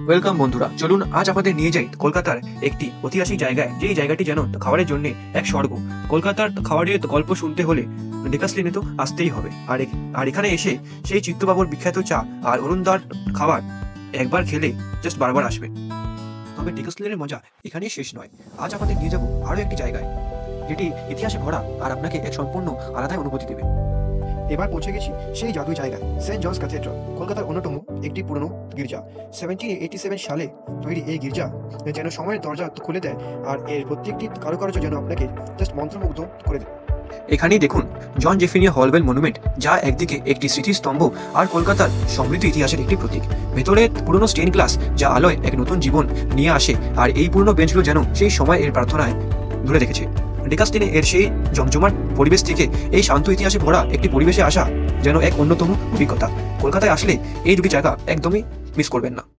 Welcome বন্ধুরা, চলুন আজ আমাদের নিয়ে যাই কলকাতার একটি ঐতিহাসিক জায়গায়, যেই জায়গাটি যেন খাবারের জন্য এক স্বর্গ। কলকাতার খাবারের গল্প শুনতে হলে ডেকাস লেনে তো আসতেই হবে। আর এখানে এসে সেই চিত্তবাবুর বিখ্যাত চা আর অরুণদার খাবার একবার খেলে জাস্ট বারবার আসবে। তবে ডেকাস লেনের মজা এখানেই শেষ নয়। আজ আমাদের নিয়ে যাবো আরও একটি জায়গায়, যেটি ইতিহাসে ভরা আর আপনাকে এক সম্পূর্ণ আলাদাই অনুভূতি দেবে। এবার পৌঁছে গেছি সেই জাদুই জায়গায়, সেন্ট জনস ক্যাথেড্রাল, কলকাতার অন্যতম একটি পুরনো গির্জা। 1787 সালে তৈরি এই গির্জা যেন সময়ের দরজা খুলে দেয়, আর এর প্রত্যেকটি কারুকার্য যেন আপনাকে জাস্ট মন্ত্রমুগ্ধ করে দেয়। এখানেই দেখুন জন জেফিনিয়া হলওয়েল মনুমেন্ট, যা একদিকে একটি স্মৃতিস্তম্ভ আর কলকাতার সমৃদ্ধ ইতিহাসের একটি প্রতীক। ভেতরে পুরনো স্টেন গ্লাস, যা আলোয় এক নতুন জীবন নিয়ে আসে, আর এই পুরনো বেঞ্চগুলো যেন সেই সময় এর প্রার্থনায় ধরে রেখেছে। ডেকাস লেনে এর সেই জমজমাট পরিবেশ থেকে এই শান্ত ইতিহাসে ভরা একটি পরিবেশে আসা যেন এক অন্যতম অভিজ্ঞতা। কলকাতায় আসলে এই দুটি জায়গা একদমই মিস করবেন না।